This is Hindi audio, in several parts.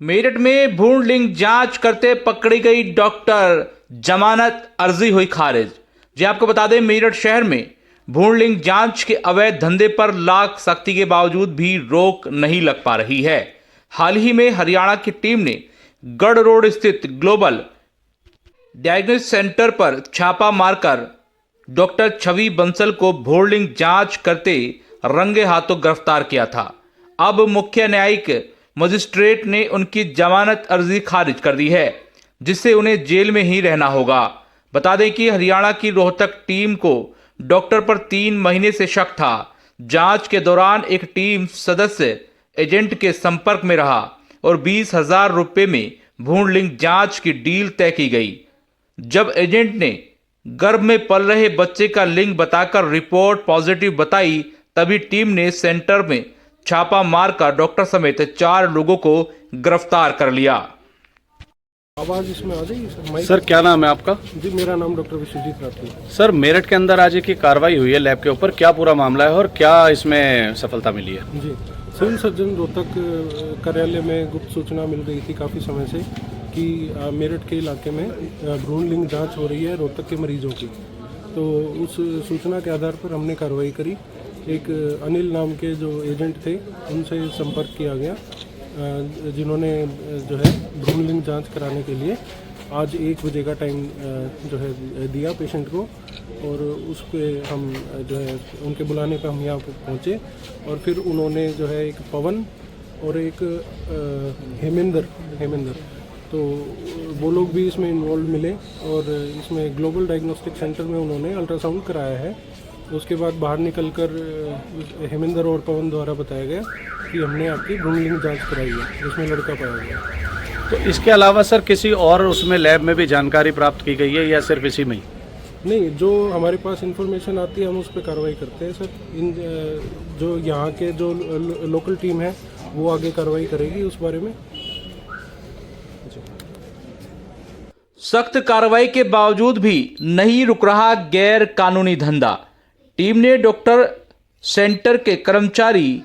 मेरठ में भ्रूण लिंग जांच करते पकड़ी गई डॉक्टर, जमानत अर्जी हुई खारिज। जी आपको बता दें, मेरठ शहर में भ्रूण लिंग जांच के अवैध धंधे पर लाख सख्ती के बावजूद भी रोक नहीं लग पा रही है। हाल ही में हरियाणा की टीम ने गढ़ रोड स्थित ग्लोबल डायग्नोस्टिक सेंटर पर छापा मारकर डॉक्टर छवि बंसल को भ्रूण लिंग जांच करते रंगे हाथों गिरफ्तार किया था। अब मुख्य न्यायिक मजिस्ट्रेट ने उनकी जमानत अर्जी खारिज कर दी है, जिससे उन्हें जेल में ही रहना होगा। बता दें कि हरियाणा की रोहतक टीम को डॉक्टर पर 3 महीने से शक था। जांच के दौरान एक टीम सदस्य एजेंट के संपर्क में रहा और 20,000 रुपये में भ्रूण लिंग जांच की डील तय की गई। जब एजेंट ने गर्भ में पल रहे बच्चे का लिंग बताकर रिपोर्ट पॉजिटिव बताई, तभी टीम ने सेंटर में छापा मारकर डॉक्टर समेत 4 लोगों को गिरफ्तार कर लिया। आवाज इसमें आ जाएगी सर, क्या नाम है आपका? जी, मेरा नाम डॉक्टर विश्वजीत राठी। सर, मेरठ के अंदर आज एक कार्रवाई हुई है लैब के ऊपर, क्या पूरा मामला है और क्या इसमें सफलता मिली है? जी, सिविल सर्जन रोहतक कार्यालय में गुप्त सूचना मिल रही थी काफ़ी समय से कि मेरठ के इलाके में भ्रूण लिंग जांच हो रही है रोहतक के मरीजों की। तो उस सूचना के आधार पर हमने कार्रवाई करी। एक अनिल नाम के जो एजेंट थे उनसे संपर्क किया गया, जिन्होंने जो है भ्रूण लिंग जांच कराने के लिए आज 1 बजे का टाइम जो है दिया पेशेंट को, और उस पर हम जो है उनके बुलाने पर हम यहाँ पर पहुँचे और फिर उन्होंने जो है एक पवन और एक हेमेंद्र तो वो लोग भी इसमें इन्वॉल्व मिले और इसमें ग्लोबल डायग्नोस्टिक सेंटर में उन्होंने अल्ट्रासाउंड कराया है। उसके बाद बाहर निकलकर हेमेंद्र और पवन द्वारा बताया गया कि हमने आपकी भ्रूण लिंग जांच कराई है, उसमें लड़का पाया गया। तो इसके अलावा सर किसी और उसमें लैब में भी जानकारी प्राप्त की गई है या सिर्फ इसी में ही? नहीं, जो हमारे पास इन्फॉर्मेशन आती है हम उस पर कार्रवाई करते हैं सर। इन जो यहाँ के जो लोकल टीम है वो आगे कार्रवाई करेगी उस बारे में। सख्त कार्रवाई के बावजूद भी नहीं रुक रहा गैर कानूनी धंधा। टीम ने डॉक्टर सेंटर के कर्मचारी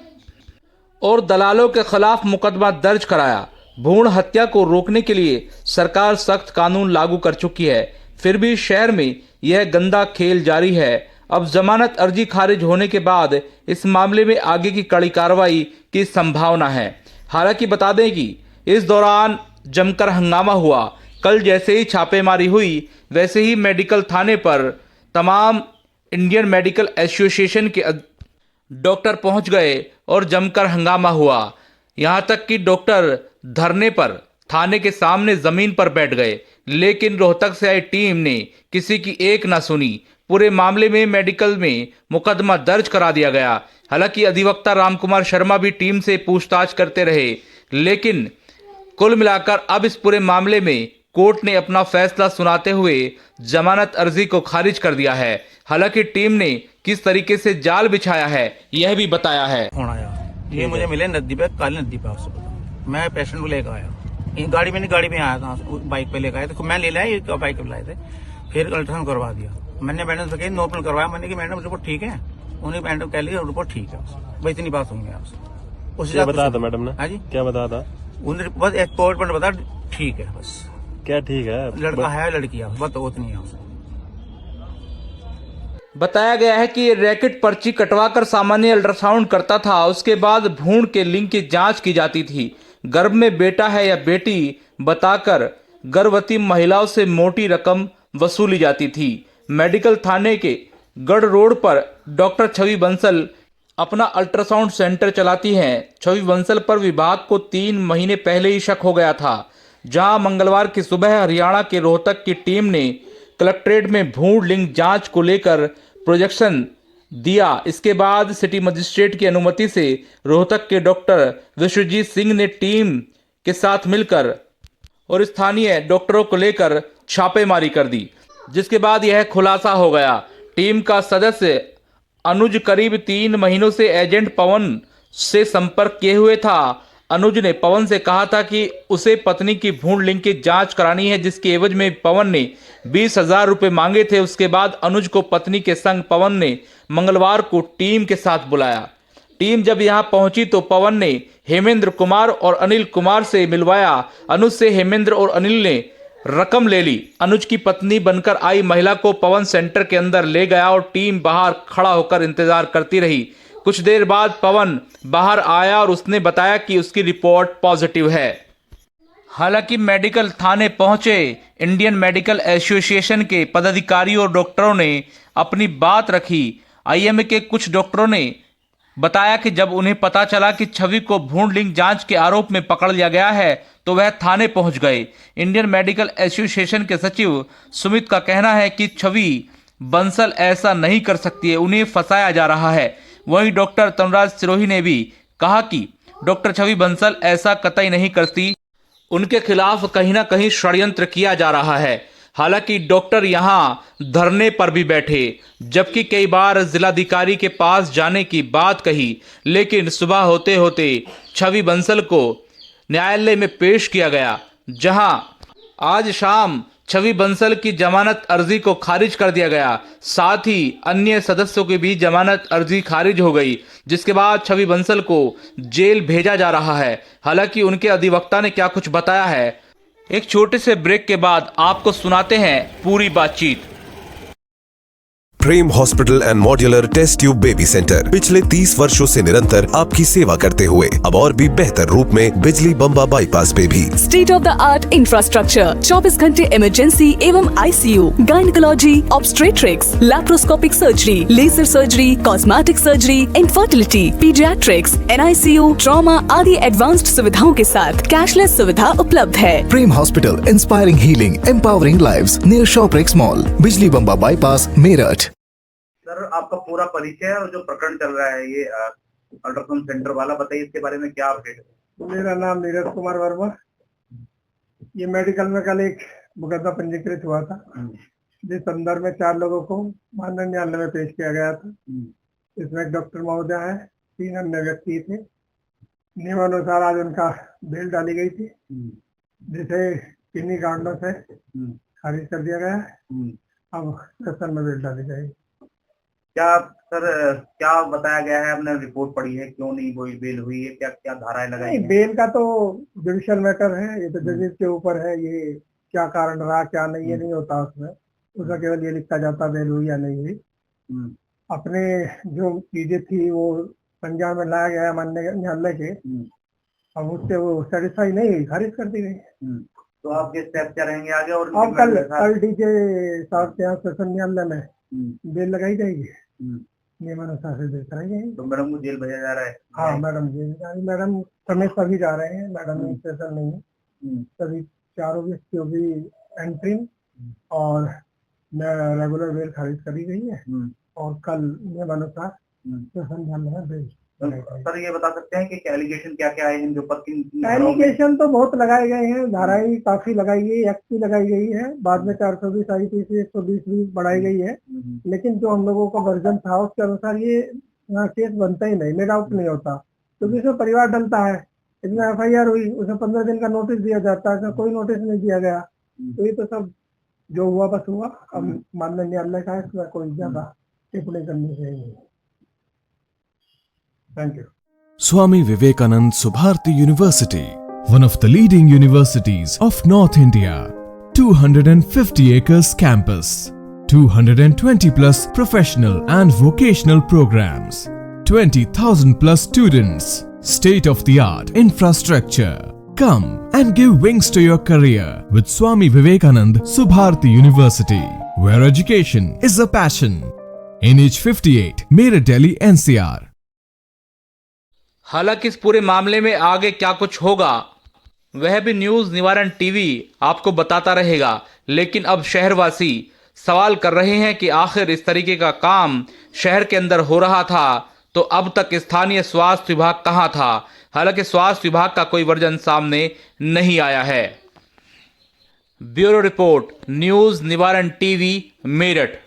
और दलालों के खिलाफ मुकदमा दर्ज कराया। भ्रूण हत्या को रोकने के लिए सरकार सख्त कानून लागू कर चुकी है, फिर भी शहर में यह गंदा खेल जारी है। अब जमानत अर्जी खारिज होने के बाद इस मामले में आगे की कड़ी कार्रवाई की संभावना है। हालांकि बता दें कि इस दौरान जमकर हंगामा हुआ। कल जैसे ही छापेमारी हुई वैसे ही मेडिकल थाने पर तमाम इंडियन मेडिकल एसोसिएशन के डॉक्टर पहुंच गए और जमकर हंगामा हुआ। यहां तक कि डॉक्टर धरने पर थाने के सामने जमीन पर बैठ गए, लेकिन रोहतक से आई टीम ने किसी की एक ना सुनी। पूरे मामले में मेडिकल में मुकदमा दर्ज करा दिया गया। हालांकि अधिवक्ता रामकुमार शर्मा भी टीम से पूछताछ करते रहे, लेकिन कुल मिलाकर अब इस पूरे मामले में कोर्ट ने अपना फैसला सुनाते हुए जमानत अर्जी को खारिज कर दिया है। हालांकि टीम ने किस तरीके से जाल बिछाया है यह भी बताया है। ये मुझे मिले नदी पे, काली नदी पे। आपसे बताऊं, मैं पेशेंट को लेकर आया गाड़ी में, नहीं गाड़ी में आया था, बाइक पे लेकर आया था। मैं ले लाया, ये बाइक पे लाए थे। फिर अल्ट्रासाउंड करवा दिया मैंने, मैडम से कही नॉर्मल करवाया। मैंने कि मैडम रिपोर्ट ठीक है, उन्हें मैडम कह लिया रिपोर्ट ठीक है। बस इतनी बात होंगी आपसे। क्या बताया था मैडम ने? हाँ जी, क्या बताया था? उन्हें बस एक पोर्ट पर बता ठीक है। बस क्या ठीक है? लड़का है लड़की है, बस उतनी है आपसे। बताया गया है कि ये रैकेट पर्ची कटवाकर सामान्य अल्ट्रासाउंड करता था। उसके बाद भ्रूण के लिंग की जांच की जाती थी। गर्भ में बेटा है या बेटी बताकर गर्भवती महिलाओं से मोटी रकम वसूली जाती थी। मेडिकल थाने के गढ़ रोड पर डॉक्टर छवि बंसल अपना अल्ट्रासाउंड सेंटर चलाती हैं। छवि बंसल पर विभाग को 3 महीने पहले ही शक हो गया था, जहां मंगलवार की सुबह हरियाणा के रोहतक की टीम ने कलेक्ट्रेट में भ्रूण लिंग जांच को लेकर प्रोजेक्शन दिया। इसके बाद सिटी मजिस्ट्रेट की अनुमति से रोहतक के डॉक्टर विश्वजीत सिंह ने टीम के साथ मिलकर और स्थानीय डॉक्टरों को लेकर छापेमारी कर दी, जिसके बाद यह खुलासा हो गया। टीम का सदस्य अनुज करीब 3 महीनों से एजेंट पवन से संपर्क किए हुए था। अनुज ने पवन से कहा था कि उसे पत्नी की भ्रूण लिंग की जांच करानी है, जिसके एवज में पवन ने 20,000 रुपये मांगे थे। उसके बाद अनुज को पत्नी के संग पवन ने मंगलवार को टीम के साथ बुलाया। टीम जब यहां पहुंची तो पवन ने हेमेंद्र कुमार और अनिल कुमार से मिलवाया। अनुज से हेमेंद्र और अनिल ने रकम ले ली। अनुज की पत्नी बनकर आई महिला को पवन सेंटर के अंदर ले गया और टीम बाहर खड़ा होकर इंतजार करती रही। कुछ देर बाद पवन बाहर आया और उसने बताया कि उसकी रिपोर्ट पॉजिटिव है। हालांकि मेडिकल थाने पहुंचे इंडियन मेडिकल एसोसिएशन के पदाधिकारियों और डॉक्टरों ने अपनी बात रखी। आईएमए के कुछ डॉक्टरों ने बताया कि जब उन्हें पता चला कि छवि को भ्रूण लिंग जांच के आरोप में पकड़ लिया गया है तो वह थाने पहुंच गए। इंडियन मेडिकल एसोसिएशन के सचिव सुमित का कहना है कि छवि बंसल ऐसा नहीं कर सकती है, उन्हें फंसाया जा रहा है। वहीं डॉक्टर तनुराज सिरोही ने भी कहा कि डॉक्टर छवि बंसल ऐसा कतई नहीं करती, उनके खिलाफ कहीं ना कहीं षड्यंत्र किया जा रहा है। हालांकि डॉक्टर यहां धरने पर भी बैठे, जबकि कई बार जिलाधिकारी के पास जाने की बात कही, लेकिन सुबह होते होते छवि बंसल को न्यायालय में पेश किया गया, जहां आज शाम छवि बंसल की जमानत अर्जी को खारिज कर दिया गया। साथ ही अन्य सदस्यों की भी जमानत अर्जी खारिज हो गई, जिसके बाद छवि बंसल को जेल भेजा जा रहा है। हालांकि उनके अधिवक्ता ने क्या कुछ बताया है, एक छोटे से ब्रेक के बाद आपको सुनाते हैं पूरी बातचीत। Prem hospital and modular test tube baby centre पिछले 30 वर्षों से निरंतर आपकी सेवा करते हुए अब और भी बेहतर रूप में बिजली बम्बा बाईपास पे भी state of the art infrastructure, 24 घंटे इमरजेंसी एवं ICU, gynaecology, obstetrics, laparoscopic surgery, laser surgery, cosmetic surgery, infertility, paediatrics, NICU, trauma आदि एडवांस्ड सुविधाओं के साथ कैशलेस सुविधा उपलब्ध है। Prem hospital, inspiring healing, empowering lives, near Shoprex mall, Bijli Bamba bypass, Meerut. Sir, आपका पूरा परिचय और जो प्रकरण चल रहा है ये अल्ट्रासाउंड सेंटर वाला, बताइए इसके बारे में क्या अपडेट है। मेरा नाम नीरज कुमार वर्मा। ये मेडिकल में कल एक मुकदमा पंजीकृत हुआ था, जिस संदर्भ में 4 लोगों को माननीय न्यायालय में पेश किया गया था। इसमें एक डॉक्टर महोदय है, 3 अन्य व्यक्ति थे। नियमानुसार आज उनका बेल डाली गई थी, जिसे किन्हीं कारणों से खारिज कर दिया गया है। अब सेशन में बेल डाली जाएगी। क्या सर, क्या बताया गया है, आपने रिपोर्ट पढ़ी है, क्यों नहीं वो बेल हुई है, क्या क्या धाराएं लगाई हैं? बेल का तो जुडिशियल मैटर है, ये तो जजेस के ऊपर है। ये क्या कारण रहा क्या नहीं, ये नहीं होता उसमें केवल ये लिखा जाता बेल हुई या नहीं हुई। अपने जो चीजें थी वो संज्ञान में लाया गया माननीय न्यायालय के, अब उससे वो सेटिस्फाई नहीं हुई, खारिज कर दी गई। तो आपके स्टेप क्या रहेंगे आगे? और अब कल डीजे साहब के यहाँ सेशन न्यायालय में बेल लगाई जाएगी, नियमानुसार से बेल कराई जाएगी। तो मैडम को जेल भेजा जा रहा है? हाँ, मैडम जेल जा रही। मैडम समेत सभी जा रहे हैं, मैडम स्पेशल नहीं है। सभी 4 व्यक्तियों की एंट्री और रेगुलर बेल खारिज करी गई है और कल नियमानुसार सेशन न्यायालय में बेल। सर, ये बता सकते हैं कि एलिगेशन क्या क्या है इनके ऊपर? एलिगेशन तो बहुत लगाए गए हैं, धाराएं काफी लगाई गई, एक्ट भी लगाई गई है, बाद में 420 IPC 120 भी बढ़ाई गई है। लेकिन जो हम लोगों का वर्जन था उसके अनुसार ये यहाँ केस बनता ही नहीं, मेड आउट नहीं होता, क्योंकि इसमें परिवार डलता है। इसमें FIR हुई, उसमें 15 दिन का नोटिस दिया जाता है, इसमें कोई नोटिस नहीं दिया गया। तो ये तो सब जो हुआ बस हुआ। अब माननीय न्यायालय का है, इसमें कोई ज्यादा टिप्पणी करनी चाहिए। Thank you. Swami Vivekanand Subharti University, one of the leading universities of North India. 250 acres campus, 220 plus professional and vocational programs, 20,000 plus students, state of the art infrastructure. Come and give wings to your career with Swami Vivekanand Subharti University, where education is a passion. NH58, Meerut, Delhi, NCR. हालांकि इस पूरे मामले में आगे क्या कुछ होगा वह भी न्यूज़ निवारण टीवी आपको बताता रहेगा। लेकिन अब शहरवासी सवाल कर रहे हैं कि आखिर इस तरीके का काम शहर के अंदर हो रहा था तो अब तक स्थानीय स्वास्थ्य विभाग कहां था। हालांकि स्वास्थ्य विभाग का कोई वर्जन सामने नहीं आया है। ब्यूरो रिपोर्ट, न्यूज़ निवारण टीवी, मेरठ।